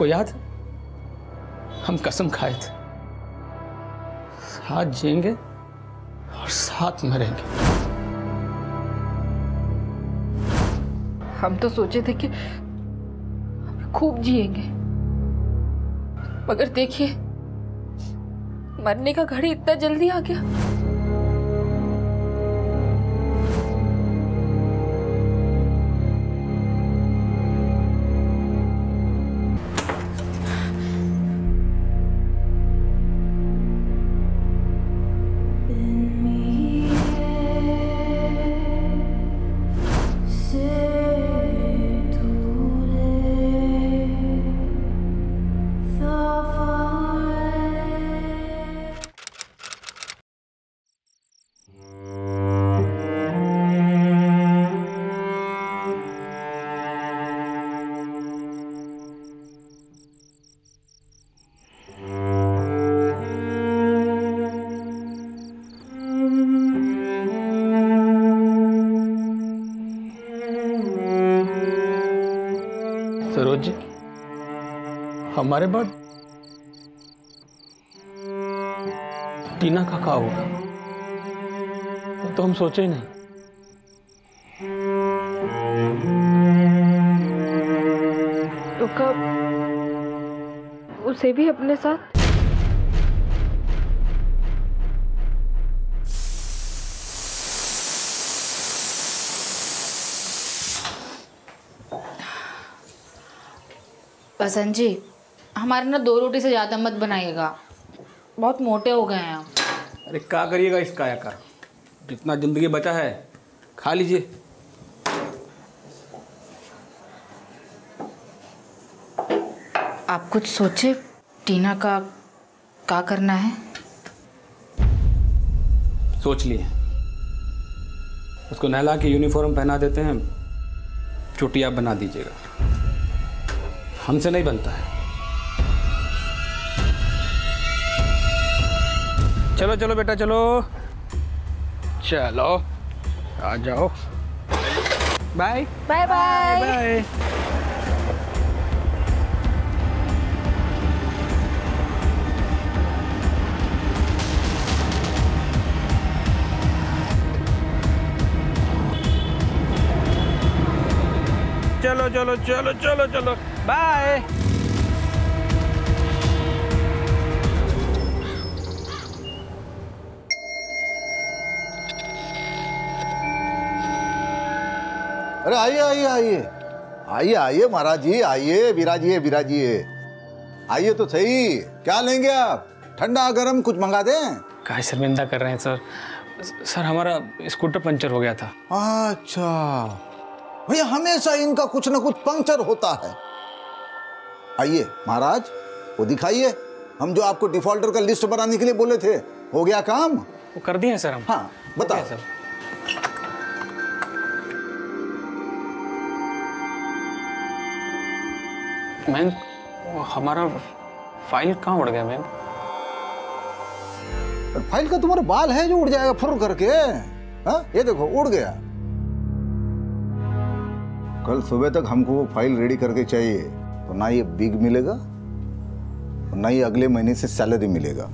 आपको याद है, हम कसम खाए थे, साथ जिएंगे और साथ मरेंगे। हम तो सोचे थे कि हम खूब जिएंगे, मगर देखिए मरने का घड़ी इतना जल्दी आ गया। सरोज जी, हमारे बाद टीना का क्या होगा, तो हम सोचे ही नहीं। तो कब उसे भी अपने साथ? बसंत जी, हमारे ना 2 रोटी से ज़्यादा मत बनाइएगा, बहुत मोटे हो गए हैं हम। अरे क्या करिएगा इस काया का, जितना जिंदगी बचा है खा लीजिए। आप कुछ सोचे टीना का क्या करना है? सोच लिए, उसको नहला के यूनिफॉर्म पहना देते हैं, चुटिया बना दीजिएगा, हमसे नहीं बनता है। चलो चलो बेटा, चलो चलो, आ जाओ। Bye bye bye bye. चलो चलो चलो चलो चलो, बाय। अरे आइए आइए आइए आइए आइए महाराज जी, आइए विराजिए विराजिए, आइए तो सही। क्या लेंगे आप, ठंडा गरम कुछ मंगा दें? काहे शर्मिंदा कर रहे हैं सर? सर हमारा स्कूटर पंचर हो गया था। अच्छा भैया, हमेशा इनका कुछ ना कुछ पंक्चर होता है। आइए महाराज, वो दिखाइए, हम जो आपको डिफॉल्टर का लिस्ट बनाने के लिए बोले थे, हो गया काम? वो कर दिए सर हम। हाँ बताओ सर। मैम, हमारा फाइल कहाँ उड़ गया मैम? फाइल का तुम्हारा बाल है जो उड़ जाएगा फुर करके? हाँ ये देखो उड़ गया। कल सुबह तक हमको वो फाइल रेडी करके चाहिए, तो ना ये बिग मिलेगा और ना ही अगले महीने से सैलरी मिलेगा।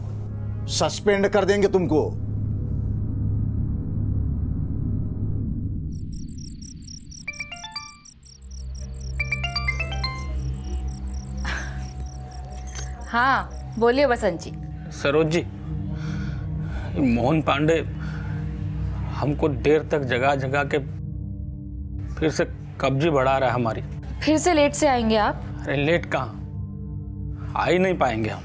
सस्पेंड कर देंगे तुमको। हाँ बोलिए बसंत जी। सरोज जी, मोहन पांडे हमको देर तक जगा जगा के फिर से कब्जी बढ़ा रहा है हमारी। फिर से लेट से आएंगे आप? अरे लेट कहाँ, आ ही नहीं पाएंगे हम।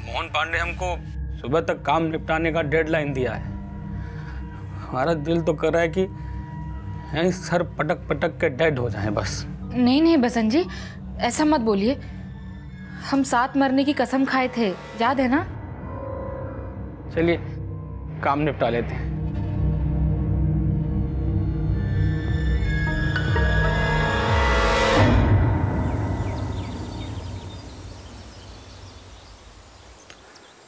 मोहन पांडे हमको सुबह तक काम निपटाने का डेडलाइन दिया है। हमारा दिल तो कर रहा है कि यहीं सर पटक पटक के डेड हो जाएं बस। नहीं नहीं बसंत जी, ऐसा मत बोलिए, हम साथ मरने की कसम खाए थे, याद है ना? चलिए काम निपटा लेते हैं।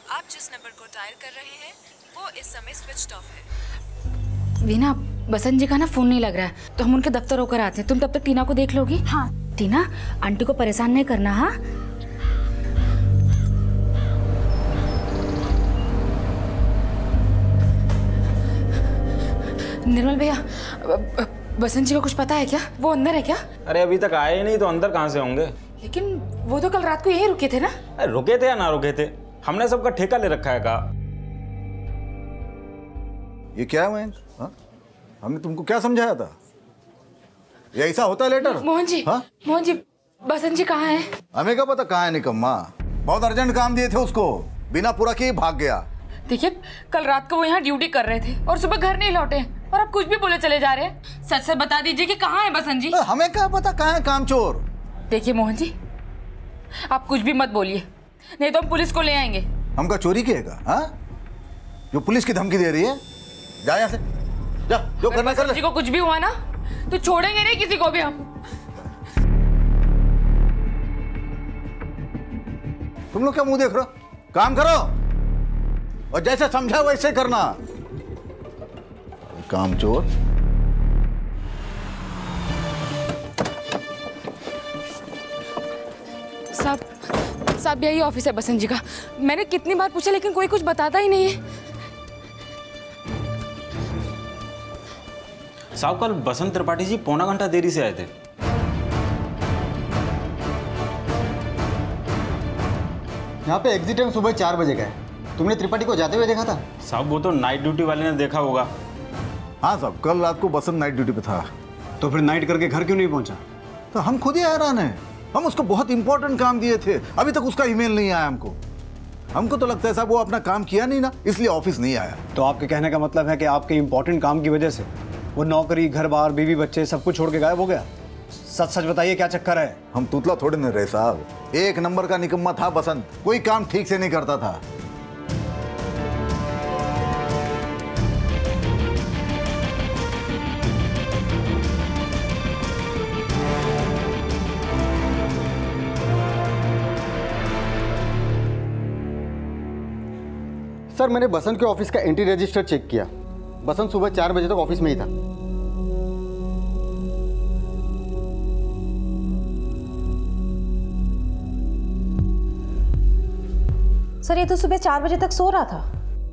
आप जिस नंबर को डायल कर रहे हैं वो इस समय स्विच्ड ऑफ है। वीना, बसंत जी का ना फोन नहीं लग रहा है, तो हम उनके दफ्तर होकर आते हैं। तुम तब तक टीना को देख लोगी? हाँ टीना, आंटी को परेशान नहीं करना। हाँ, निर्मल भैया, बसंत जी को कुछ पता है क्या? वो अंदर है क्या? अरे अभी तक आए ही नहीं तो अंदर कहाँ से होंगे? लेकिन वो तो कल रात को यहीं रुके थे ना? अरे रुके थे या ना रुके थे, हमने सबका ठेका ले रखा है का। ये क्या है मयंक? हाँ? हमने तुमको क्या समझाया था? ये ऐसा होता है लेटर? मोहन जी, हाँ? मोहन जी, बसंत जी कहाँ है? हमें क्या पता कहाँ है निकम्मा। बहुत अर्जेंट काम दिए थे उसको, बिना पूरा किए भाग गया। देखिए, कल रात को वो यहाँ ड्यूटी कर रहे थे और सुबह घर नहीं लौटे, और आप कुछ भी बोले चले जा रहे हैं। सच सच बता दीजिए कि कहाँ है बसंत जी? हमें क्या पता कहाँ है कामचोर। देखिए मोहन जी, आप कुछ भी मत बोलिए, नहीं तो हम पुलिस को ले आएंगे। हम का चोरी किएगा? हाँ, जो पुलिस की धमकी दे रही है? जा यहाँ से, जा, जो करना कर ले। बसंत जी को कुछ भी हुआ ना तो छोड़ेंगे नहीं किसी को भी हम। तुम लोग क्या मुंह देख रहे हो? काम करो और जैसे समझा वैसे करना। कामचोर। साहब यही ऑफिस है बसंत जी का। मैंने कितनी बार पूछा लेकिन कोई कुछ बताता ही नहीं है। साहब कल बसंत त्रिपाठी जी पौना घंटा देरी से आए थे। यहाँ पे एग्जिट टाइम सुबह 4 बजे का है। तुमने त्रिपाठी को जाते हुए देखा था? साहब वो तो नाइट ड्यूटी वाले ने देखा होगा। हाँ साहब, कल रात को बसंत नाइट ड्यूटी पे था। तो फिर नाइट करके घर क्यों नहीं पहुंचा? तो हम खुद ही हैरान हैं। हम उसको बहुत इंपॉर्टेंट काम दिए थे, अभी तक उसका ईमेल नहीं आया हमको। हमको तो लगता है साहब वो अपना काम किया नहीं ना, इसलिए ऑफिस नहीं आया। तो आपके कहने का मतलब है कि आपके इंपॉर्टेंट काम की वजह से वो नौकरी, घर बार, बीवी बच्चे सब कुछ छोड़ के गायब हो गया? सच सच बताइए, क्या चक्कर है? हम तुतला थोड़े नहीं रहे साहब। एक नंबर का निकम्मा था बसंत, कोई काम ठीक से नहीं करता था। सर, मैंने बसंत के ऑफिस का एंट्री रजिस्टर चेक किया। बसंत सुबह 4 बजे तक ऑफिस में ही था। सर, ये तो सुबह 4 बजे तक सो रहा था।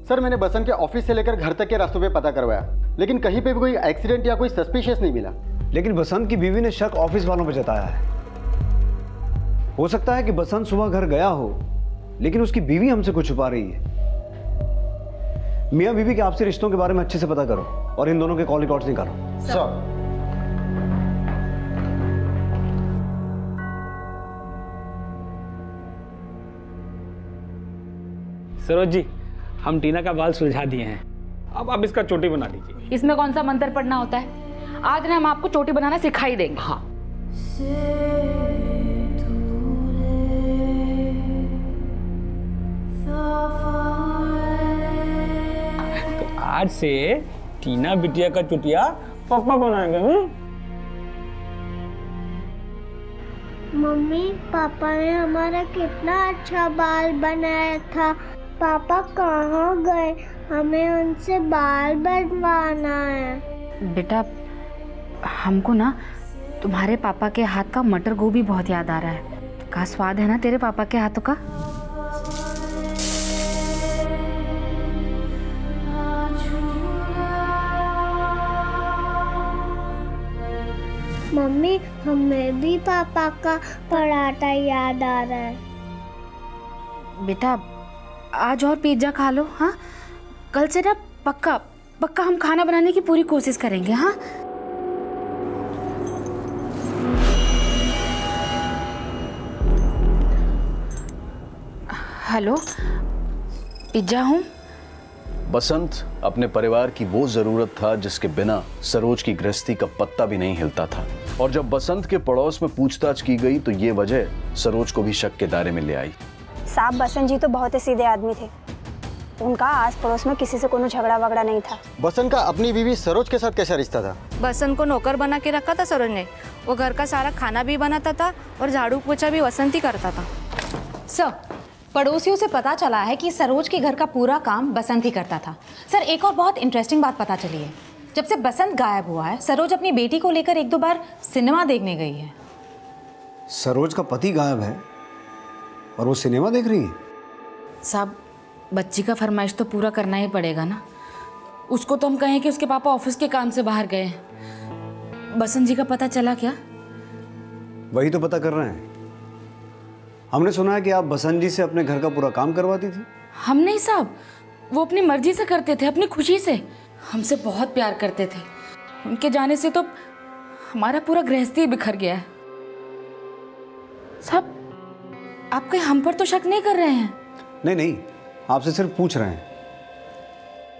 सर, मैंने बसंत के ऑफिस से लेकर घर तक के रास्तों पे पता करवाया, लेकिन कहीं पे भी कोई एक्सीडेंट या कोई सस्पिशियस नहीं मिला। लेकिन बसंत की बीवी ने शक ऑफिस वालों पे जताया है। हो सकता है कि बसंत सुबह घर गया हो, लेकिन उसकी बीवी हमसे कुछ छुपा रही है। मियां बीवी के आपसी रिश्तों के बारे में अच्छे से पता करो और इन दोनों के कॉल रिकॉर्ड्स निकालो। सर। सरोज जी, हम टीना का बाल सुलझा दिए हैं, अब आप इसका चोटी बना दीजिए। इसमें कौन सा मंत्र पढ़ना होता है? आज ना हम आपको चोटी बनाना सिखाई देंगे। हाँ, तो आज से टीना बिटिया का चुटिया पापा बनाएंगे। मम्मी, पापा ने हमारा कितना अच्छा बाल बनाया था। पापा कहाँ गए? हमें उनसे बाल बनवाना है। बेटा, हमको ना तुम्हारे पापा के हाथ का मटर गोभी बहुत याद आ रहा है। क्या स्वाद है ना तेरे पापा के हाथों का। मम्मी, हमें भी पापा का पराठा याद आ रहा है। बेटा, आज और पिज्जा खा लो। हाँ, कल से ना पक्का पक्का हम खाना बनाने की पूरी कोशिश करेंगे। हाँ, हेलो, पिज्जा हूँ। बसंत अपने परिवार की वो जरूरत था जिसके बिना सरोज की गृहस्थी का पत्ता भी नहीं हिलता था। और जब बसंत के पड़ोस में पूछताछ की गई तो ये वजह सरोज को भी शक के दायरे में ले आई। साहब, बसंत जी तो बहुत ही सीधे आदमी थे। उनका आस पड़ोस में किसी से कोनो झगड़ा वगड़ा नहीं था। बसंत का अपनी बीवी सरोज के साथ कैसा रिश्ता था? बसंत को नौकर बना के रखा था सरोज ने। वो घर का सारा खाना भी बनाता था और झाड़ू पोछा भी बसंत ही करता था। सर, पड़ोसियों से पता चला है कि सरोज के घर का पूरा काम बसंत ही करता था। सर, एक और बहुत इंटरेस्टिंग बात पता चली है। जब से बसंत गायब हुआ है, सरोज अपनी बेटी को लेकर 1-2 बार सिनेमा देखने गई है। सरोज का पति गायब है और वो सिनेमा देख रही है। साहब, बच्ची का फरमाइश तो पूरा करना ही पड़ेगा ना। उसको तो हम कहें कि उसके पापा ऑफिस के काम से बाहर गए हैं। बसंत जी का पता चला क्या? वही तो पता कर रहे हैं। हमने सुना है कि आप बसंत जी से अपने घर का पूरा काम करवाती थी। हम नहीं साहब, वो अपनी मर्जी से करते थे, अपनी खुशी से। हमसे बहुत प्यार करते थे। उनके जाने से तो हमारा पूरा गृहस्थी बिखर गया है। साहब, आप कहीं हम पर तो शक नहीं कर रहे हैं? नहीं, आपसे सिर्फ पूछ रहे हैं।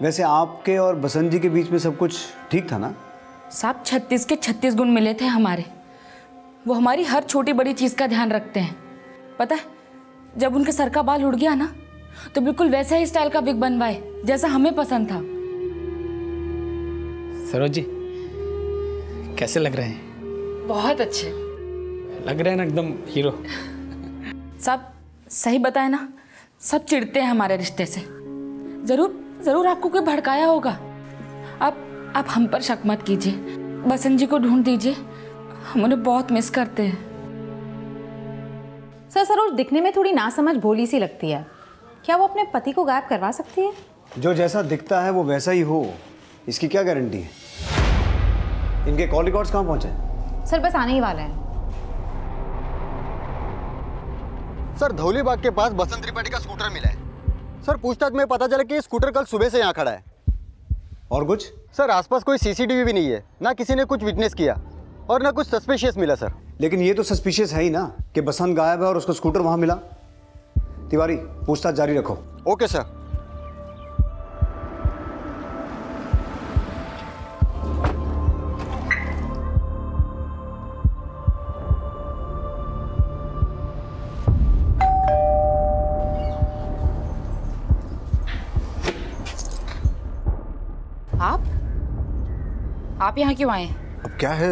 वैसे आपके और बसंत जी के बीच में सब कुछ ठीक था ना? साहब, 36 के 36 गुण मिले थे हमारे। वो हमारी हर छोटी बड़ी चीज़ का ध्यान रखते हैं। पता है, जब उनके सर का बाल उड़ गया ना, तो बिल्कुल वैसा ही स्टाइल का विग बनवाए जैसा हमें पसंद था। सरोज जी, कैसे लग रहे हैं? बहुत अच्छे लग रहे हैं ना, एकदम हीरो। साहब, सही बताए ना, सब चिढ़ते हैं हमारे रिश्ते से। जरूर आपको कोई भड़काया होगा। आप हम पर शक मत कीजिए। बसंत जी को ढूंढ दीजिए, हम उन्हें बहुत मिस करते हैं। सर, सरोज दिखने में थोड़ी नासमझ भोली सी लगती है। क्या वो अपने पति को गायब करवा सकती है? जो जैसा दिखता है वो वैसा ही हो, इसकी क्या गारंटी है? इनके कॉल रिकॉर्ड्स कहाँ पहुंचे? सर, बस आने ही वाले हैं। सर, धौलीबाग के पास बसंत त्रिपाठी का स्कूटर मिला है। सर, पूछताछ में पता चला कि स्कूटर कल सुबह से यहाँ खड़ा है। और कुछ? सर, आसपास कोई सीसीटीवी भी नहीं है, ना किसी ने कुछ विटनेस किया और ना कुछ सस्पिशियस मिला सर। लेकिन ये तो सस्पिशियस है ही ना कि बसंत गायब है और उसका स्कूटर वहां मिला। तिवारी, पूछताछ जारी रखो। Okay sir. आप यहाँ क्यों आए? अब क्या है,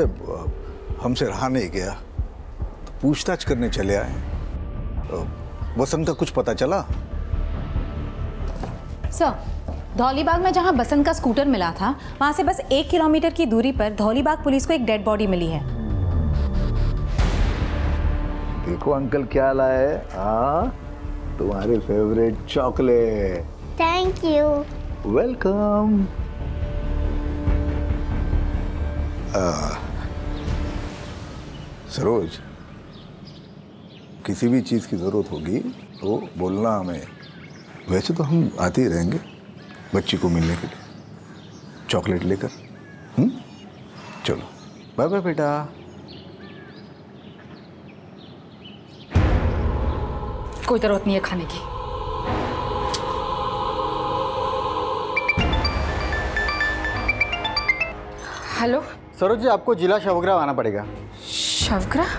हमसे रहा नहीं गया तो पूछताछ करने चले आए। बसंत का कुछ पता चला? सर, धौलीबाग में जहाँ बसंत का स्कूटर मिला था, वहाँ से बस 1 किलोमीटर की दूरी पर धौलीबाग पुलिस को एक डेड बॉडी मिली है। देखो अंकल क्या लाए। तुम्हारे favourite chocolate. Thank you. Welcome. Saroj, किसी भी चीज़ की ज़रूरत होगी तो बोलना हमें। वैसे तो हम आते ही रहेंगे बच्ची को मिलने के लिए, चॉकलेट लेकर। चलो, बाय बाय बेटा। कोई ज़रूरत नहीं है खाने की। हेलो सरोज जी, आपको जिला शवग्राह आना पड़ेगा। शवग्राह?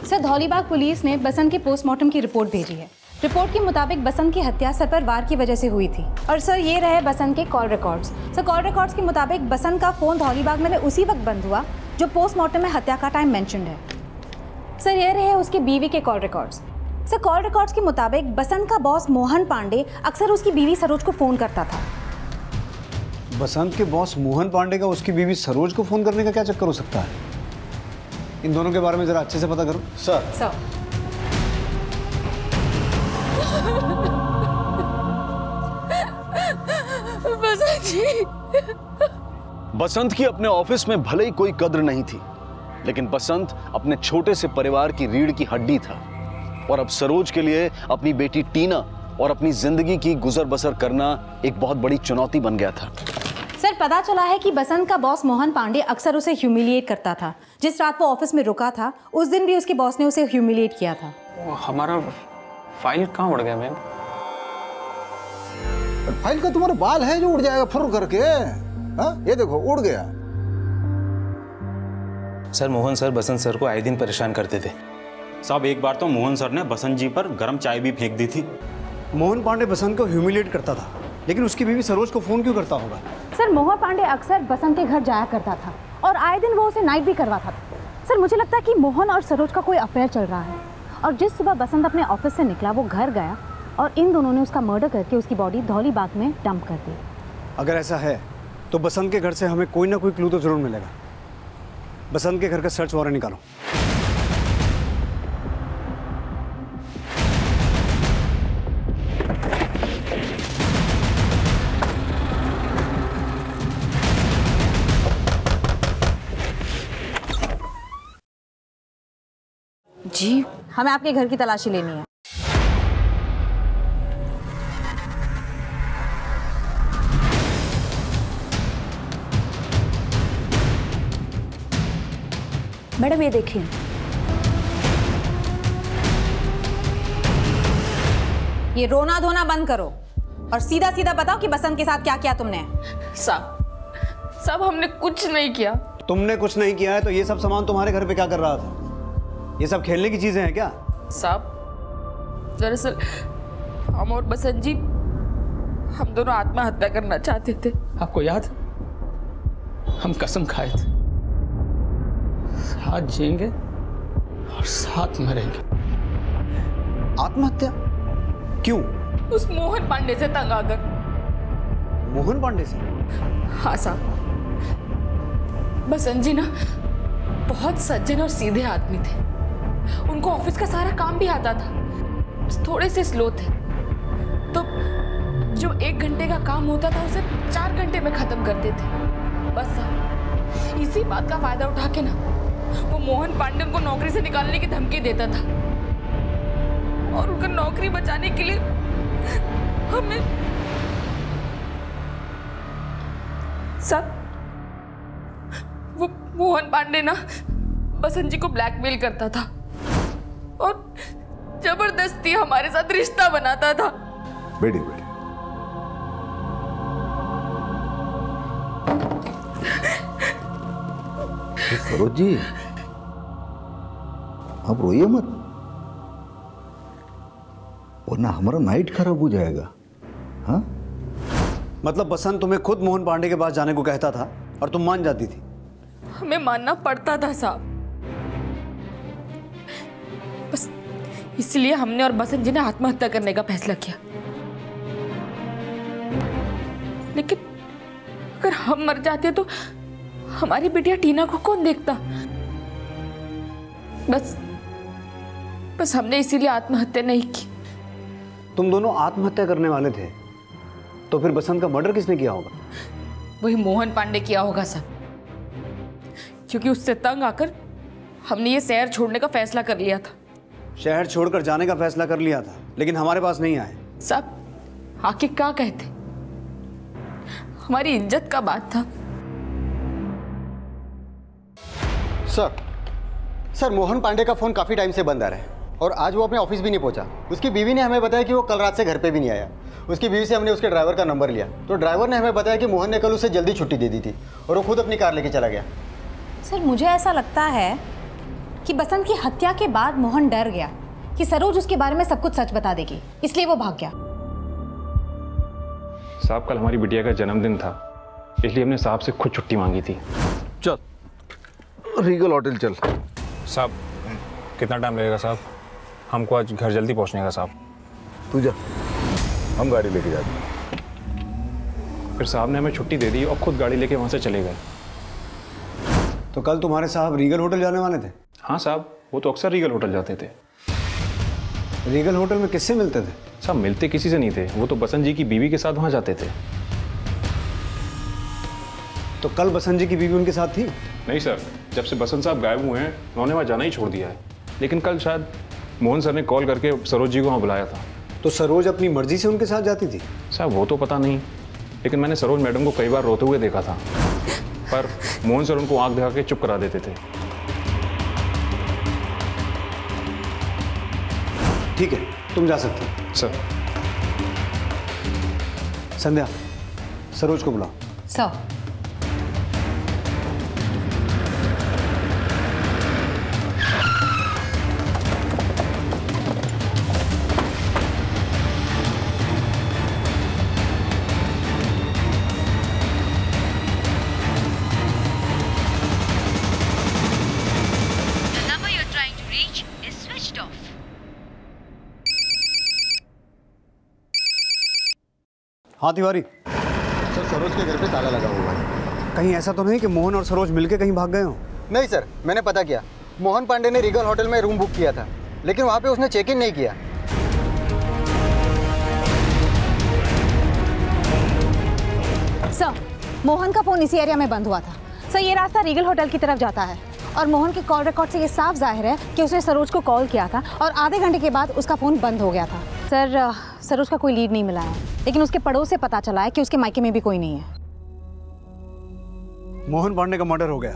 सर, धौलीबाग पुलिस ने बसंत के पोस्टमार्टम की रिपोर्ट भेजी है। रिपोर्ट के मुताबिक बसंत की हत्या सर पर वार की वजह से हुई थी। और सर, ये रहे बसंत के call records. Sir, call records के मुताबिक बसंत का फ़ोन धौलीबाग में उसी वक्त बंद हुआ जो पोस्टमार्टम में हत्या का टाइम मेंशन्ड है। सर, ये रहे उसकी बीवी के call records. Sir, call records के मुताबिक बसंत का बॉस मोहन पांडे अक्सर उसकी बीवी सरोज को फ़ोन करता था। बसंत के बॉस मोहन पांडे का उसकी बीवी सरोज को फोन करने का क्या चक्कर हो सकता है? इन दोनों के बारे में जरा अच्छे से पता करो। सर। बसंत जी। बसंत की अपने ऑफिस में भले ही कोई कद्र नहीं थी, लेकिन बसंत अपने छोटे से परिवार की रीढ़ की हड्डी था। और अब सरोज के लिए अपनी बेटी टीना और अपनी जिंदगी की गुजर बसर करना एक बहुत बड़ी चुनौती बन गया था। सर, पता चला है कि बसंत का बॉस मोहन पांडे अक्सर उसे ह्यूमिलिएट करता था। जिस रात वो ऑफिस में रुका था, उस दिन भी उसके बॉस ने उसे ह्यूमिलिएट किया था। हमारा फाइल कहाँ उड़ गया मैम? फाइल का तुम्हारा बाल है जो उड़ जाएगा फुर करके। ये देखो उड़ गया। सर, मोहन सर बसंत सर को आए दिन परेशान करते थे। साहब, एक बार तो मोहन सर ने बसंत जी पर गर्म चाय भी फेंक दी थी। मोहन पांडे बसंत को ह्यूमिलिएट करता था, लेकिन उसकी बीवी सरोज को फोन क्यों करता होगा? सर, मोहन पांडे अक्सर बसंत के घर जाया करता था और आए दिन वो उसे नाइट भी करवाता था। सर, मुझे लगता है कि मोहन और सरोज का कोई अफेयर चल रहा है। और जिस सुबह बसंत अपने ऑफिस से निकला, वो घर गया और इन दोनों ने उसका मर्डर करके उसकी बॉडी धौलीबाग में डंप कर दी। अगर ऐसा है तो बसंत के घर से हमें कोई ना कोई क्लू तो जरूर मिलेगा। बसंत के घर का सर्च वारंट निकालो। जी, हमें आपके घर की तलाशी लेनी है। मैडम ये देखिए। ये रोना धोना बंद करो और सीधा सीधा बताओ कि बसंत के साथ क्या किया तुमने। साहब हमने कुछ नहीं किया। तुमने कुछ नहीं किया है तो ये सब सामान तुम्हारे घर पे क्या कर रहा था? ये सब खेलने की चीजें हैं क्या? साहब दरअसल हम और बसंत जी हम दोनों आत्महत्या करना चाहते थे। आपको याद? हम कसम खाए थे, साथ जिएंगे और साथ मरेंगे। आत्महत्या? क्यों? उस मोहन पांडे से तंग आकर। मोहन पांडे से? हाँ साहब, बसंत जी ना बहुत सज्जन और सीधे आदमी थे। उनको ऑफिस का सारा काम भी आता था, बस थोड़े से स्लो थे। तो जो 1 घंटे का काम होता था उसे 4 घंटे में खत्म करते थे। बस साहब इसी बात का फायदा उठा के ना वो मोहन पांडे उनको नौकरी से निकालने की धमकी देता था और उनका नौकरी बचाने के लिए हमें सब वो मोहन पांडे ना बसंत जी को ब्लैकमेल करता था और जबरदस्ती हमारे साथ रिश्ता बनाता था। बेटी बेटी, सरोज जी आप रोइए मत, वरना हमारा नाइट खराब हो जाएगा। हाँ, मतलब बसंत तुम्हें खुद मोहन पांडे के पास जाने को कहता था और तुम मान जाती थी? हमें मानना पड़ता था साहब, बस इसलिए हमने और बसंत जी ने आत्महत्या करने का फैसला किया। लेकिन अगर हम मर जाते तो हमारी बिटिया टीना को कौन देखता? बस हमने इसीलिए आत्महत्या नहीं की। तुम दोनों आत्महत्या करने वाले थे तो फिर बसंत का मर्डर किसने किया होगा? वही मोहन पांडे किया होगा सर, क्योंकि उससे तंग आकर हमने ये शहर छोड़ने का फैसला कर लिया था। शहर छोड़कर जाने का फैसला कर लिया था, लेकिन हमारे पास नहीं आए। सब आके क्या कहते, हमारी इज्जत का बात था। सर मोहन पांडे का फोन काफी टाइम से बंद आ रहा है और आज वो अपने ऑफिस भी नहीं पहुंचा। उसकी बीवी ने हमें बताया कि वो कल रात से घर पे भी नहीं आया। उसकी बीवी से हमने उसके ड्राइवर का नंबर लिया तो ड्राइवर ने हमें बताया कि मोहन ने कल उसे जल्दी छुट्टी दे दी थी और वो खुद अपनी कार लेके चला गया। सर मुझे ऐसा लगता है कि बसंत की हत्या के बाद मोहन डर गया कि सरोज उसके बारे में सब कुछ सच बता देगी, इसलिए वो भाग गया। साहब कल हमारी बिटिया का जन्मदिन था, इसलिए हमने साहब से खुद छुट्टी मांगी थी। चल रीगल होटल चल। साहब कितना टाइम लगेगा साहब? हमको आज घर जल्दी पहुंचने का साहब। तू जा, हम गाड़ी लेके जाते हैं। फिर साहब ने हमें छुट्टी दे दी और खुद गाड़ी लेके वहाँ से चले गए। तो कल तुम्हारे साहब रीगल होटल जाने वाले थे? हाँ साहब, वो तो अक्सर रीगल होटल जाते थे। रीगल होटल में किससे मिलते थे? साहब मिलते किसी से नहीं थे, वो तो बसंत जी की बीवी के साथ वहाँ जाते थे। तो कल बसंत जी की बीवी उनके साथ थी? नहीं सर, जब से बसंत साहब गायब हुए हैं उन्होंने वहाँ जाना ही छोड़ दिया है। लेकिन कल शायद मोहन सर ने कॉल करके सरोज जी को वहाँ बुलाया था। तो सरोज अपनी मर्जी से उनके साथ जाती थी? साहब वो तो पता नहीं, लेकिन मैंने सरोज मैडम को कई बार रोते हुए देखा था, पर मोहन सर उनको आंख दिखा के चुप करा देते थे। ठीक है, तुम जा सकते हो। सर। संध्या, सरोज को बुलाओ। सर। हाँ तिवारी। सर सरोज के घर पे ताला लगा हुआ है। कहीं ऐसा तो नहीं कि मोहन और सरोज मिलके कहीं भाग गए हो? नहीं सर, मैंने पता किया। मोहन पांडे ने रीगल होटल में रूम बुक किया था, लेकिन वहाँ पे उसने चेक इन नहीं किया। सर, मोहन का फ़ोन इसी एरिया में बंद हुआ था। सर, ये रास्ता रीगल होटल की तरफ जाता है और मोहन के कॉल रिकॉर्ड से ये साफ जाहिर है कि उसने सरोज को कॉल किया था और आधे घंटे के बाद उसका फ़ोन बंद हो गया था। सर, सरोज का कोई लीड नहीं मिला है, लेकिन उसके पड़ोस से पता चला है कि उसके मायके में भी कोई नहीं है। मोहन पांडे का मर्डर हो गया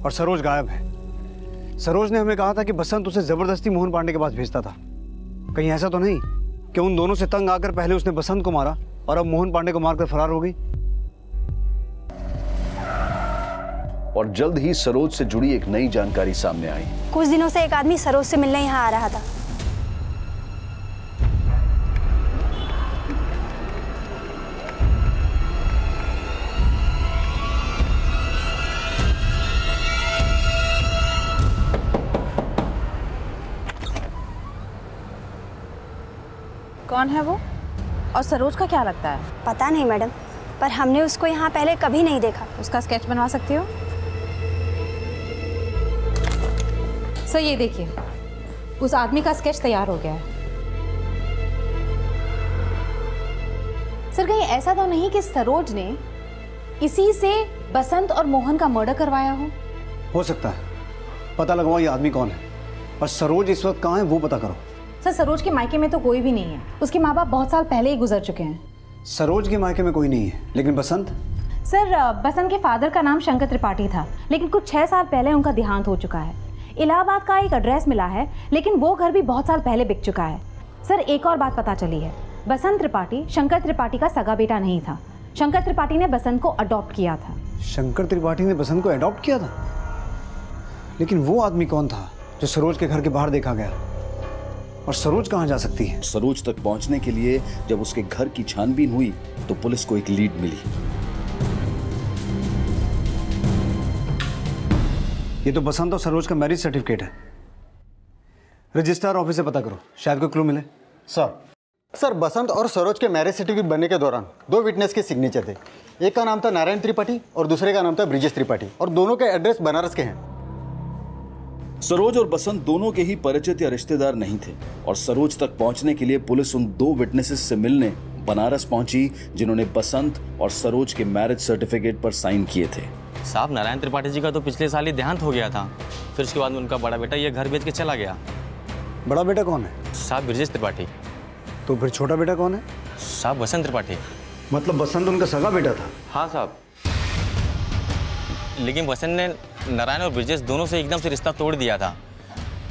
और सरोज गायब है। सरोज ने हमें कहा था कि बसंत उसे जबरदस्ती मोहन पांडे के पास भेजता था। कहीं ऐसा तो नहीं कि उन दोनों से तंग आकर पहले उसने बसंत को मारा और अब मोहन पांडे को मारकर फरार हो गई? और जल्द ही सरोज से जुड़ी एक नई जानकारी सामने आई। कुछ दिनों से एक आदमी सरोज से मिलने यहाँ आ रहा था। कौन है वो और सरोज का क्या लगता है? पता नहीं मैडम, पर हमने उसको यहाँ पहले कभी नहीं देखा। उसका स्केच बनवा सकती हो? सर, ये देखिए, उस आदमी का स्केच तैयार हो गया है। सर, कहीं ऐसा तो नहीं कि सरोज ने इसी से बसंत और मोहन का मर्डर करवाया हो सकता है। पता लगाओ ये आदमी कौन है और सरोज इस वक्त कहाँ है वो पता करो। सर, सरोज के मायके में तो कोई भी नहीं है। उसके माँ बाप बहुत साल पहले ही गुजर चुके हैं। सरोज के मायके में कोई नहीं है, लेकिन बसंत? सर, बसंत के फादर का नाम शंकर त्रिपाठी था, लेकिन कुछ 6 साल पहले उनका देहांत हो चुका है। इलाहाबाद का एक एड्रेस मिला है, लेकिन वो घर भी बहुत साल पहले बिक चुका है। सर, एक और बात पता चली है, बसंत त्रिपाठी शंकर त्रिपाठी का सगा बेटा नहीं था। शंकर त्रिपाठी ने बसंत को अडॉप्ट किया था। शंकर त्रिपाठी ने बसंत को अडॉप्ट किया था? लेकिन वो आदमी कौन था जो सरोज के घर के बाहर देखा गया? और सरोज कहाँ जा सकती है? सरोज तक पहुंचने के लिए जब उसके घर की छानबीन हुई तो पुलिस को एक लीड मिली। ये तो बसंत और सरोज का मैरिज सर्टिफिकेट है। रजिस्ट्रार ऑफिस से पता करो, शायद कोई क्लू मिले। सर, बसंत और सरोज के मैरिज सर्टिफिकेट बनने के दौरान 2 विटनेस के सिग्नेचर थे। एक का नाम था नारायण त्रिपाठी और दूसरे का नाम था ब्रिजेश त्रिपाठी, और दोनों के एड्रेस बनारस के हैं। सरोज और बसंत दोनों के ही परिचित या रिश्तेदार नहीं थे और सरोज तक पहुंचने के लिए पुलिस उन 2 विटनेसेस से मिलने बनारस पहुंची जिन्होंने बसंत और सरोज के मैरिज सर्टिफिकेट पर साइन किए थे। साहब, नारायण त्रिपाठी जी का तो पिछले साल ही देहांत हो गया था। फिर उसके बाद में उनका बड़ा बेटा ये घर बेच के चला गया। बड़ा बेटा कौन है? साहब, ब्रिजेश त्रिपाठी। तो फिर छोटा बेटा कौन है? साहब, बसंत त्रिपाठी। मतलब बसंत उनका सगा बेटा था? हाँ साहब, लेकिन बसंत ने नारायण और ब्रिजेश दोनों से एकदम से रिश्ता तोड़ दिया था।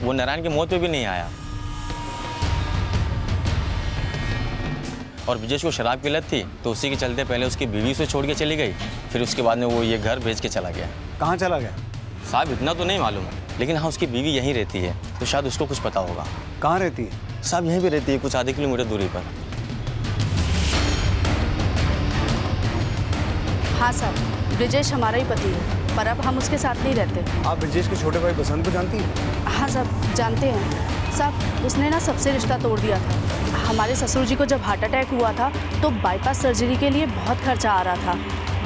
वो नारायण की मौत पे भी नहीं आया और ब्रिजेश को शराब की लत थी, तो उसी के चलते पहले उसकी बीवी उसे छोड़ के चली गई, फिर उसके बाद में वो ये घर बेच के चला गया। कहाँ चला गया? साहब, इतना तो नहीं मालूम, लेकिन हाँ उसकी बीवी यहीं रहती है, तो शायद उसको कुछ पता होगा। कहाँ रहती है? साहब, यहीं भी रहती है, कुछ आधे किलोमीटर दूरी पर। हाँ साहब, ब्रिजेश हमारा ही पति है, पर अब हम उसके साथ नहीं रहते। आप ब्रिजेश के छोटे भाई बसंत को जानती हैं? हाँ साहब, जानते हैं। साहब, उसने ना सबसे रिश्ता तोड़ दिया था। हमारे ससुर जी को जब हार्ट अटैक हुआ था तो बाईपास सर्जरी के लिए बहुत खर्चा आ रहा था।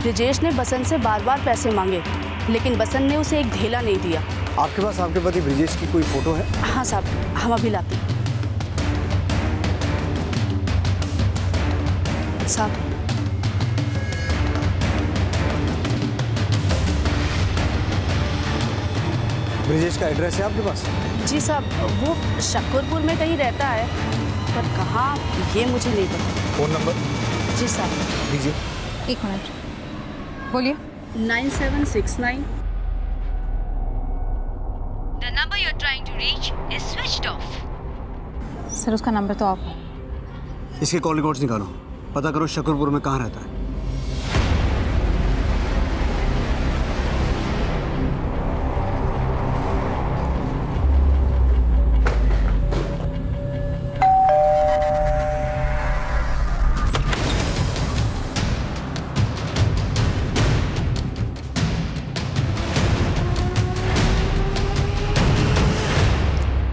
ब्रिजेश ने बसंत से बार बार पैसे मांगे, लेकिन बसंत ने उसे एक ढेला नहीं दिया। आपके पास आपके पति ब्रिजेश की कोई फोटो है? हाँ साहब, हम अभी लाते हैं। साहब, ब्रिजेश का एड्रेस है आपके पास? जी साहब, वो शकरपुर में कहीं रहता है, पर कहाँ ये मुझे नहीं पता। Phone number? जी साहब, दीजिए। 1 मिनट, बोलिए। 9769। The number you're trying to reach is switched off. Sir, उसका नंबर तो ऑफ है। इसके कॉल रिकॉर्ड्स निकालो, पता करो शकरपुर में कहाँ रहता है।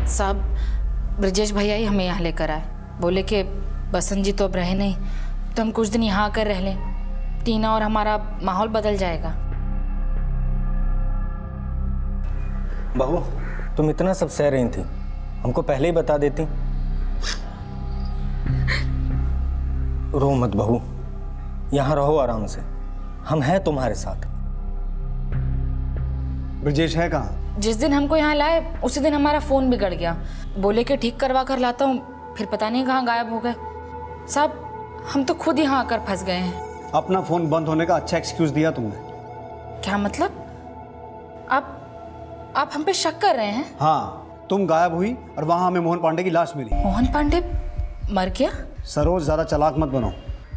साहब, ब्रिजेश भैया ही हमें यहाँ लेकर आए। बोले कि बसंत जी तो अब रहे नहीं, तो हम कुछ दिन यहाँ आकर रह लें, टीना और हमारा माहौल बदल जाएगा। बहू, तुम इतना सब सह रही थी, हमको पहले ही बता देती। रो मत बहू, यहाँ रहो आराम से, हम हैं तुम्हारे साथ। ब्रजेश है कहाँ? जिस दिन हमको यहाँ लाए उसी दिन हमारा फोन बिगड़ गया। बोले कि ठीक करवा कर लाता हूँ, फिर पता नहीं कहाँ गायब हो गए। साहब, हम तो खुद यहाँ आकर फंस गए हैं। अपना फोन बंद होने का अच्छा एक्सक्यूज दिया तुमने। क्या मतलब? आप हम पे शक कर रहे हैं? हाँ, तुम गायब हुई और वहां हमें मोहन पांडे की लाश मिली। मोहन पांडे मर गया? सरोज, ज्यादा चालाक मत बनो।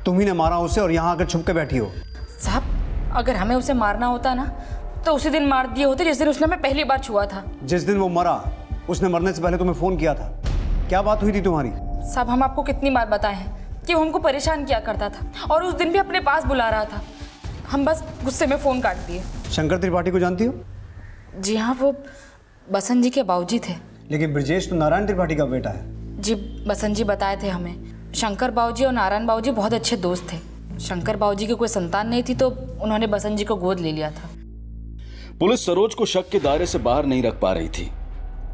तुम ही ने मारा उसे और यहाँ आकर छुप के बैठी हो। साहब, अगर हमें उसे मारना होता ना तो उसी दिन मार दिए होते जिस दिन उसने हमें पहली बार छुआ था। जिस दिन वो मरा, उसने मरने से पहले तुम्हें फोन किया था। क्या बात हुई थी तुम्हारी? साहब, हम आपको कितनी बार बताए हैं कि वो हमको परेशान किया करता था और उस दिन भी अपने पास बुला रहा था। हम बस गुस्से में फोन काट दिए। शंकर त्रिपाठी को जानती हो? जी हाँ, वो बसंत जी के बाबूजी थे। लेकिन ब्रजेश तो नारायण त्रिपाठी का बेटा है। जी, बसंत जी बताए थे हमें। शंकर बाबूजी और नारायण बाबूजी बहुत अच्छे दोस्त थे। शंकर बाबूजी की कोई संतान नहीं थी तो उन्होंने बसंत जी को गोद ले लिया था। पुलिस सरोज को शक के दायरे से बाहर नहीं रख पा रही थी।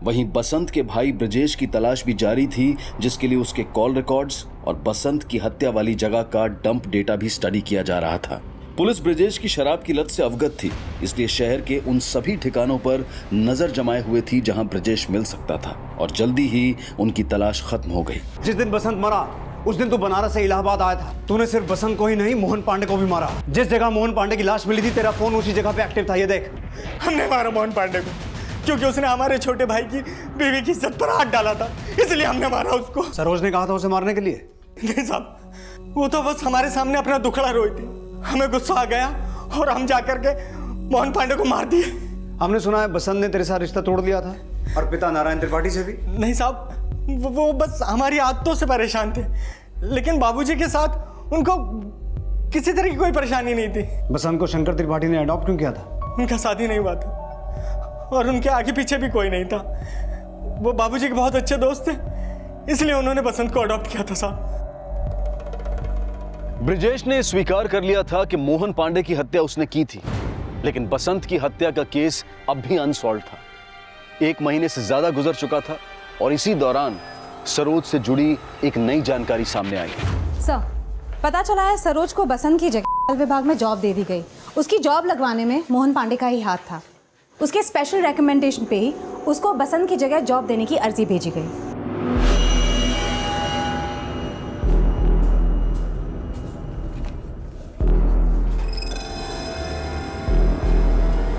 वहीं बसंत के भाई ब्रजेश की तलाश भी जारी थी, जिसके लिए उसके कॉल रिकॉर्ड्स और बसंत की हत्या वाली जगह का डंप डेटा भी स्टडी किया जा रहा था। पुलिस ब्रजेश की शराब की लत से अवगत थी, इसलिए शहर के उन सभी ठिकानों पर नजर जमाए हुए थी जहां ब्रजेश मिल सकता था, और जल्दी ही उनकी तलाश खत्म हो गई। जिस दिन बसंत मरा उस दिन तू बनारस से इलाहाबाद आया था। तूने सिर्फ बसंत को ही नहीं, मोहन पांडे को भी मारा। जिस जगह मोहन पांडे की लाश मिली थी, तेरा फोन उसी जगह पे एक्टिव था। ये देख। हमने मारा मोहन पांडे को क्योंकि उसने हमारे छोटे भाई की बीवी की इज्जत पर हाथ डाला था, इसलिए हमने मारा उसको। सरोज ने कहा था उसे मारने के लिए? नहीं साहब, वो तो बस हमारे सामने अपना दुखड़ा रोई थी। हमें गुस्सा आ गया और हम जाकर के मोहन पांडे को मार दिए। हमने सुना है बसंत ने तेरे साथ रिश्ता तोड़ लिया था, और पिता नारायण त्रिपाठी से भी। नहीं साहब, वो बस हमारी आदतों से परेशान थे, लेकिन बाबूजी के साथ उनको किसी तरह की कोई परेशानी नहीं थी। बसंत को शंकर त्रिपाठी ने अडॉप्ट क्यों किया था? उनका शादी नहीं हुआ था और उनके आगे पीछे भी कोई नहीं था। वो बाबूजी के बहुत अच्छे दोस्त थे, इसलिए उन्होंने बसंत को अडॉप्ट किया था साहब। ब्रजेश ने स्वीकार कर लिया था कि मोहन पांडे की हत्या उसने की थी, लेकिन बसंत की हत्या का केस अब भी अनसॉल्व था। 1 महीने से ज्यादा गुजर चुका था और इसी दौरान सरोज से जुड़ी एक नई जानकारी सामने आई। सर, पता चला है सरोज को बसंत की जगह विभाग में जॉब दे दी गई। उसकी जॉब लगवाने में मोहन पांडे का ही हाथ था। उसके स्पेशल रिकमेंडेशन पे ही उसको बसंत की जगह जॉब देने की अर्जी भेजी गई।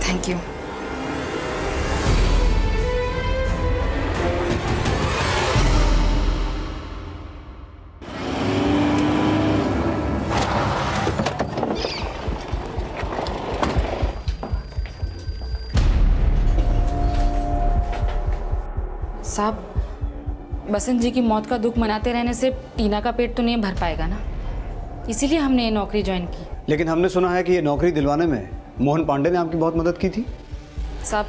Thank you. साहब, बसंत जी की मौत का दुख मनाते रहने से टीना का पेट तो नहीं भर पाएगा ना, इसीलिए हमने ये नौकरी ज्वाइन की। लेकिन हमने सुना है कि ये नौकरी दिलवाने में मोहन पांडे ने आपकी बहुत मदद की थी। साहब,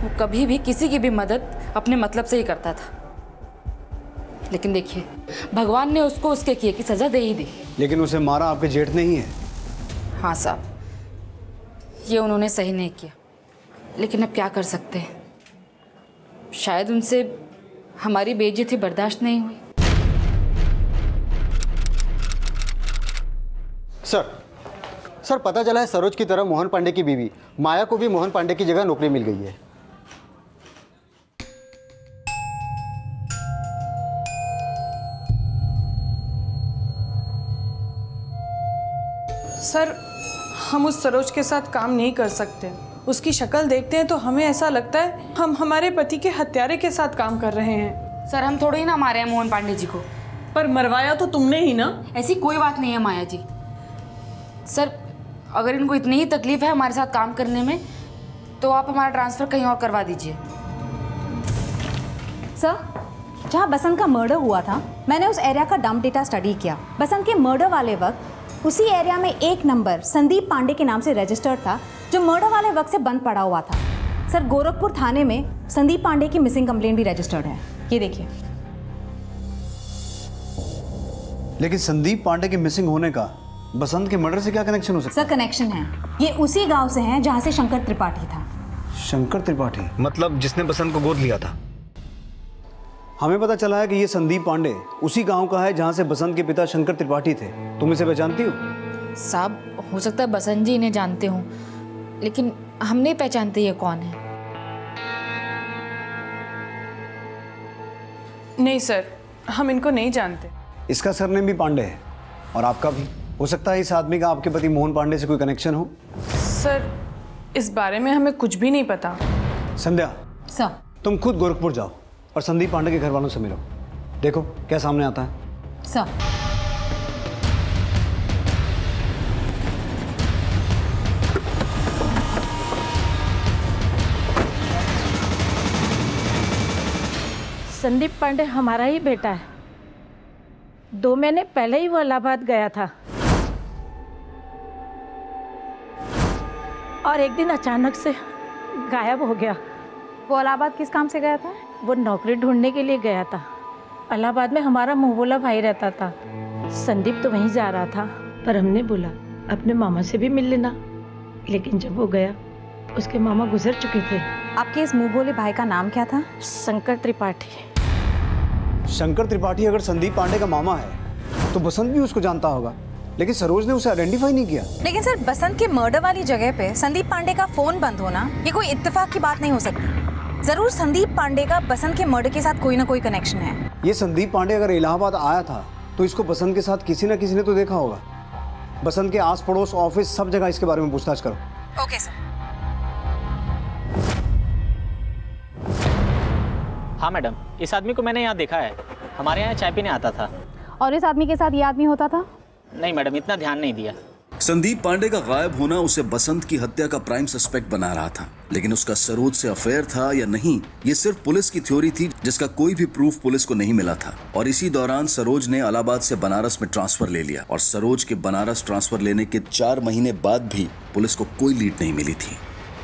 वो कभी भी किसी की भी मदद अपने मतलब से ही करता था, लेकिन देखिए भगवान ने उसको उसके किए की सजा दे ही दी। लेकिन उसे मारा आपके जेठ ने ही है। हाँ साहब, ये उन्होंने सही नहीं किया, लेकिन अब क्या कर सकते हैं। शायद उनसे हमारी बेइज्जती बर्दाश्त नहीं हुई। सर, पता चला है सरोज की तरह मोहन पांडे की बीवी माया को भी मोहन पांडे की जगह नौकरी मिल गई है। सर, हम उस सरोज के साथ काम नहीं कर सकते। उसकी शक्ल देखते हैं तो हमें ऐसा लगता है हम हमारे पति के हत्यारे के साथ काम कर रहे हैं। सर, हम थोड़े ही ना मारे हैं मोहन पांडे जी को। पर मरवाया तो तुमने ही ना। ऐसी कोई बात नहीं है माया जी। सर, अगर इनको इतनी ही तकलीफ है हमारे साथ काम करने में तो आप हमारा ट्रांसफ़र कहीं और करवा दीजिए। सर, जहाँ बसंत का मर्डर हुआ था, मैंने उस एरिया का डंप डेटा स्टडी किया। बसंत के मर्डर वाले वक्त उसी एरिया में एक नंबर संदीप पांडे के नाम से रजिस्टर्ड था, जो मर्डर वाले वक्त से बंद पड़ा हुआ था। सर, गोरखपुर थाने में संदीप पांडे की मिसिंग कंप्लेंट भी रजिस्टर्ड है। ये देखिए। लेकिन संदीप पांडे के मिसिंग होने का बसंत के मर्डर से क्या कनेक्शन हो सकता है? सर, कनेक्शन है। ये उसी गांव से हैं जहां से शंकर त्रिपाठी था। शंकर त्रिपाठी मतलब जिसने बसंत को गोद लिया था। हमें पता चला है कि ये संदीप पांडे उसी गांव का है जहां से बसंत के पिता शंकर त्रिपाठी थे। तुम इसे पहचानती हो? साहब हो सकता है बसंत जी इन्हें जानते हों, लेकिन हम नहीं पहचानते ये कौन है। नहीं सर, हम इनको नहीं जानते। इसका सरनेम भी पांडे है और आपका भी। हो सकता है इस आदमी का आपके पति मोहन पांडे से कोई कनेक्शन हो। सर इस बारे में हमें कुछ भी नहीं पता। संध्या सर, तुम खुद गोरखपुर जाओ और संदीप पांडे के घर वालों से मिलो। देखो क्या सामने आता है। सर। संदीप पांडे हमारा ही बेटा है। 2 महीने पहले ही वो इलाहाबाद गया था और एक दिन अचानक से गायब हो गया। वो इलाहाबाद किस काम से गया था? वो नौकरी ढूंढने के लिए गया था। इलाहाबाद में हमारा मुंह बोला भाई रहता था। संदीप तो वहीं जा रहा था, पर हमने बोला अपने मामा से भी मिल लेना। लेकिन जब वो गया उसके मामा गुजर चुके थे। आपके इस मुंह बोले भाई का नाम क्या था? शंकर त्रिपाठी। शंकर त्रिपाठी अगर संदीप पांडे का मामा है तो बसंत भी उसको जानता होगा, लेकिन सरोज ने उसे आइडेंटिफाई नहीं किया। लेकिन सर, बसंत के मर्डर वाली जगह पे संदीप पांडे का फोन बंद होना ये कोई इत्तेफाक की बात नहीं हो सकती। जरूर संदीप पांडे का बसंत के मर्डर के साथ कोई ना कोई कनेक्शन है। ये संदीप पांडे अगर इलाहाबाद आया था तो इसको बसंत के साथ किसी न किसी ने तो देखा होगा। बसंत के आस पड़ोस, ऑफिस, सब जगह इसके बारे में पूछताछ करो। Okay sir. हाँ मैडम, इस आदमी को मैंने यहाँ देखा है। हमारे यहाँ चाय पीने आता था। और इस आदमी के साथ ये आदमी होता था? नहीं मैडम, इतना ध्यान नहीं दिया। संदीप पांडे का गायब होना उसे बसंत की हत्या का प्राइम सस्पेक्ट बना रहा था, लेकिन उसका सरोज से अफेयर था या नहीं, ये सिर्फ पुलिस की थ्योरी थी जिसका कोई भी प्रूफ पुलिस को नहीं मिला था। और इसी दौरान सरोज ने इलाहाबाद से बनारस में ट्रांसफर ले लिया और सरोज के बनारस ट्रांसफर लेने के 4 महीने बाद भी पुलिस को कोई लीड नहीं मिली थी।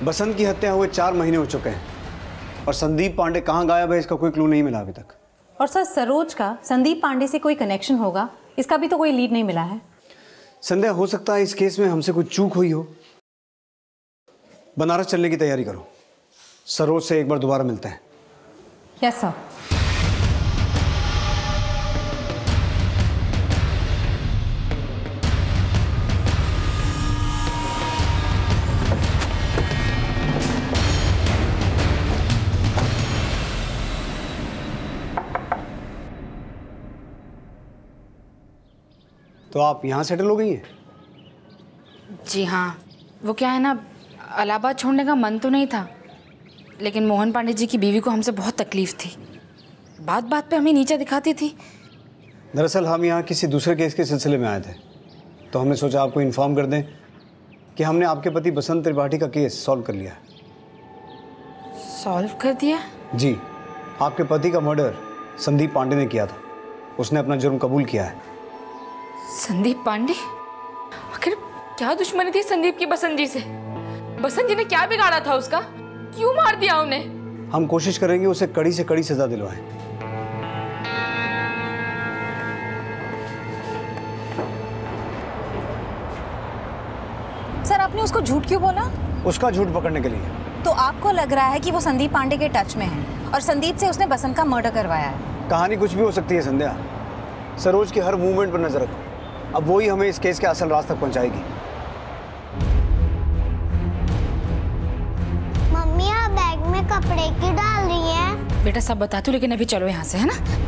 बसंत की हत्या हुए 4 महीने हो चुके हैं और संदीप पांडे कहाँ गायब है इसका कोई क्लू नहीं मिला अभी तक। और सर, सरोज का संदीप पांडे से कोई कनेक्शन होगा, इसका भी तो कोई लीड नहीं मिला है। संध्या, हो सकता है इस केस में हमसे कुछ चूक हुई हो। बनारस चलने की तैयारी करो। सरोज से एक बार दोबारा मिलते हैं। Yes sir. तो आप यहाँ सेटल हो गई हैं? जी हाँ, वो क्या है ना, इलाहाबाद छोड़ने का मन तो नहीं था, लेकिन मोहन पांडे जी की बीवी को हमसे बहुत तकलीफ थी। बात बात पे हमें नीचे दिखाती थी। दरअसल हम यहाँ किसी दूसरे केस के सिलसिले में आए थे, तो हमने सोचा आपको इन्फॉर्म कर दें कि हमने आपके पति बसंत त्रिपाठी का केस सॉल्व कर लिया है। सॉल्व कर दिया? जी, आपके पति का मर्डर संदीप पांडे ने किया था। उसने अपना जुर्म कबूल किया है। संदीप पांडे? आखिर क्या दुश्मनी थी संदीप की बसंत जी से? बसंत जी ने क्या बिगाड़ा था उसका? क्यों मार दिया उन्हें? हम कोशिश करेंगे उसे कड़ी से कड़ी सजा दिलवाएं। सर, आपने उसको झूठ क्यों बोला? उसका झूठ पकड़ने के लिए। तो आपको लग रहा है कि वो संदीप पांडे के टच में है और संदीप से उसने बसंत का मर्डर करवाया है? कहानी कुछ भी हो सकती है संध्या। सरोज के हर मूवमेंट पर नजर रखो। अब वो ही हमें इस केस के असल राज तक पहुंचाएगी। मम्मी, आप बैग में कपड़े क्यों डाल रही हैं? बेटा सब बताती हूँ, लेकिन अभी चलो यहाँ से, है ना?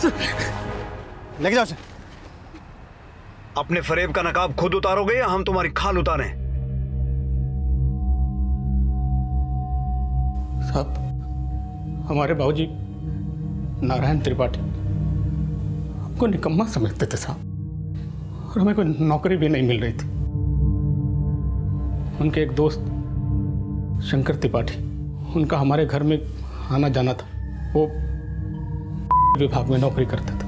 लेके जाओ। अपने फरेब का नकाब खुद उतारोगे या हम तुम्हारी खाल उतारें? साहब, हमारे बाबूजी नारायण त्रिपाठी हमको निकम्मा समझते थे साहब, और हमें कोई नौकरी भी नहीं मिल रही थी। उनके एक दोस्त शंकर त्रिपाठी, उनका हमारे घर में आना जाना था। वो विभाग में नौकरी करते थे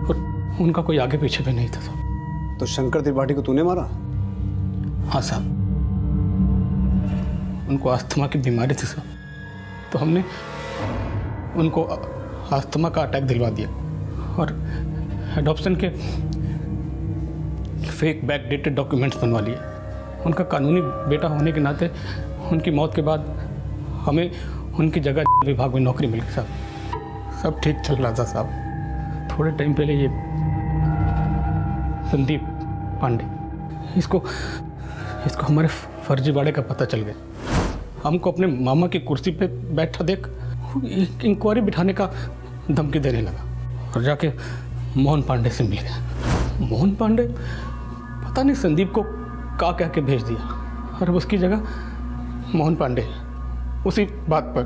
और उनका कोई आगे पीछे भी नहीं था साहब। तो शंकर त्रिपाठी को तूने मारा? हाँ साहब, उनको अस्थमा की बीमारी थी साहब, तो हमने उनको अस्थमा का अटैक दिलवा दिया और एडॉप्शन के फेक बैकडेटेड डॉक्यूमेंट्स बनवा लिए। उनका कानूनी बेटा होने के नाते उनकी मौत के बाद हमें उनकी जगह विभाग में नौकरी मिल गई साहब। सब ठीक चल रहा था साहब। थोड़े टाइम पहले ये संदीप पांडे, इसको हमारे फर्जीवाड़े का पता चल गया। हमको अपने मामा की कुर्सी पे बैठा देख इंक्वायरी बिठाने का धमकी देने लगा और जाके मोहन पांडे से मिल गया। मोहन पांडे पता नहीं संदीप को का कह के भेज दिया और उसकी जगह मोहन पांडे उसी बात पर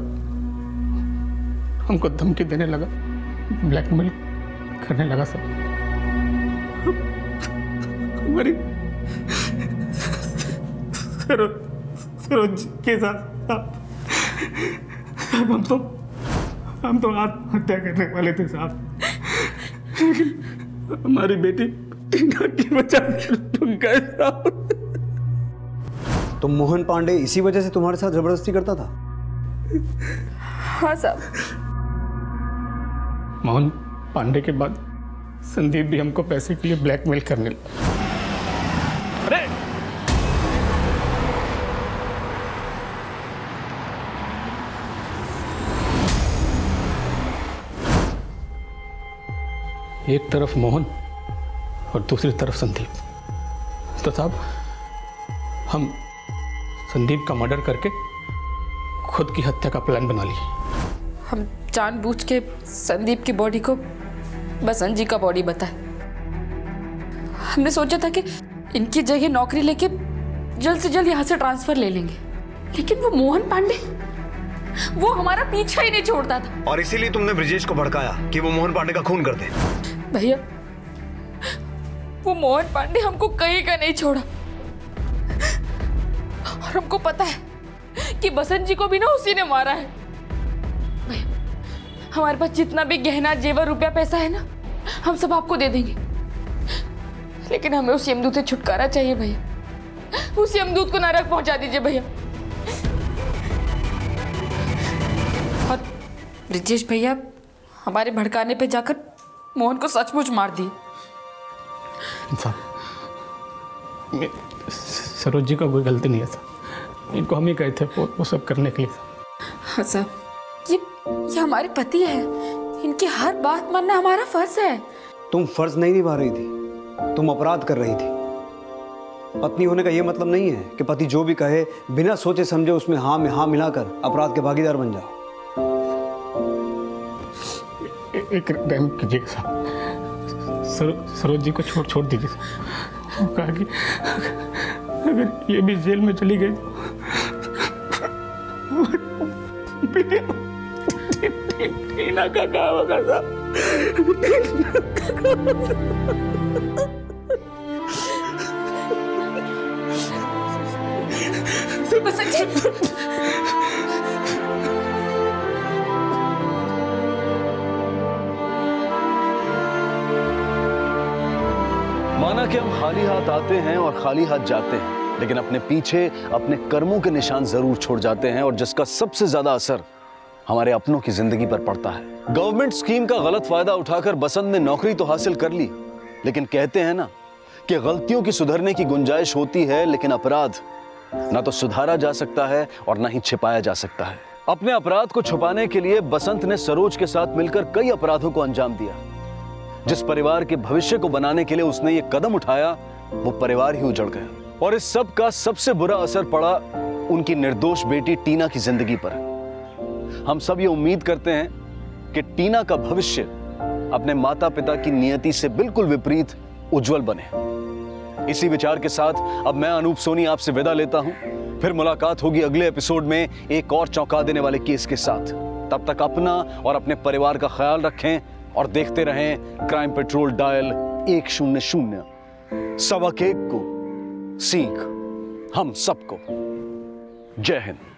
हमको धमकी देने लगा, ब्लैकमेल करने लगा। सब हमारी सरोज के साथ हम तो आत्महत्या करने वाले थे साहब, लेकिन हमारी बेटी टीना की वजह से रुक गए साहब। तो मोहन पांडे इसी वजह से तुम्हारे साथ जबरदस्ती करता था? हाँ साहब। मोहन पांडे के बाद संदीप भी हमको पैसे के लिए ब्लैकमेल करने लगा। अरे एक तरफ मोहन और दूसरी तरफ संदीप। तो साहब हम संदीप का मर्डर करके खुद की हत्या का प्लान बना लिए। हम जानबूझ के संदीप की बॉडी को बसंत जी का बॉडी बताया। हमने सोचा था कि इनकी जगह नौकरी लेके जल्द से जल्द यहाँ से ट्रांसफर ले लेंगे, लेकिन वो मोहन पांडे वो हमारा पीछा ही नहीं छोड़ता था। और इसीलिए तुमने ब्रिजेश को भड़काया कि वो मोहन पांडे का खून कर दे। भैया, वो मोहन पांडे हमको कहीं का नहीं छोड़ा और हमको पता है कि बसंत जी को भी ना उसी ने मारा है। भैया, हमारे पास जितना भी गहना जेवर रुपया पैसा है ना, हम सब आपको दे देंगे, लेकिन हमें उस यमदूत से छुटकारा चाहिए भैया। उस यमदूत को नरक पहुंचा दीजिए भैया। और ब्रिजेश भैया हमारे भड़काने पे जाकर मोहन को सचमुच मार दिए। सरोज जी का कोई गलती नहीं है सर, इनको हम ही कहे थे वो सब करने के लिए। हाँ साहब, ये हमारे पति है, इनकी हर बात मानना हमारा फर्ज है। तुम फर्ज नहीं निभा रही थी, तुम अपराध कर रही थी। पत्नी होने का यह मतलब नहीं है कि पति जो भी कहे बिना सोचे समझे उसमें हाँ में हाँ मिलाकर अपराध के भागीदार बन जाओ। एक रहम कीजिएगा साहब, सरोज जी को छोड़ दीजिए साहब। वो कहा कि अगर ये भी जेल में चली गई टीना का क्या होगा साहब? माना कि हम खाली हाथ आते हैं और खाली हाथ जाते हैं, लेकिन अपने पीछे अपने कर्मों के निशान जरूर छोड़ जाते हैं, और जिसका सबसे ज्यादा असर हमारे अपनों की जिंदगी पर पड़ता है। गवर्नमेंट स्कीम का गलत फायदा उठाकर बसंत ने नौकरी तो हासिल कर ली, लेकिन कहते हैं ना कि गलतियों की सुधरने की गुंजाइश होती है, लेकिन अपराध ना तो सुधारा जा सकता है और ना ही छिपाया जा सकता है। अपने अपराध को छुपाने के लिए बसंत ने सरोज के साथ मिलकर कई अपराधों को अंजाम दिया। जिस परिवार के भविष्य को बनाने के लिए उसने ये कदम उठाया, वो परिवार ही उजड़ गया, और इस सब का सबसे बुरा असर पड़ा उनकी निर्दोष बेटी टीना की जिंदगी पर। हम सब ये उम्मीद करते हैं कि टीना का भविष्य अपने माता पिता की नियति से बिल्कुल विपरीत उज्जवल बने। इसी विचार के साथ अब मैं अनूप सोनी आपसे विदा लेता हूं। फिर मुलाकात होगी अगले एपिसोड में एक और चौंका देने वाले केस के साथ। तब तक अपना और अपने परिवार का ख्याल रखें और देखते रहें क्राइम पेट्रोल डायल 100। सबक एक को सीख हम सबको। जय हिंद।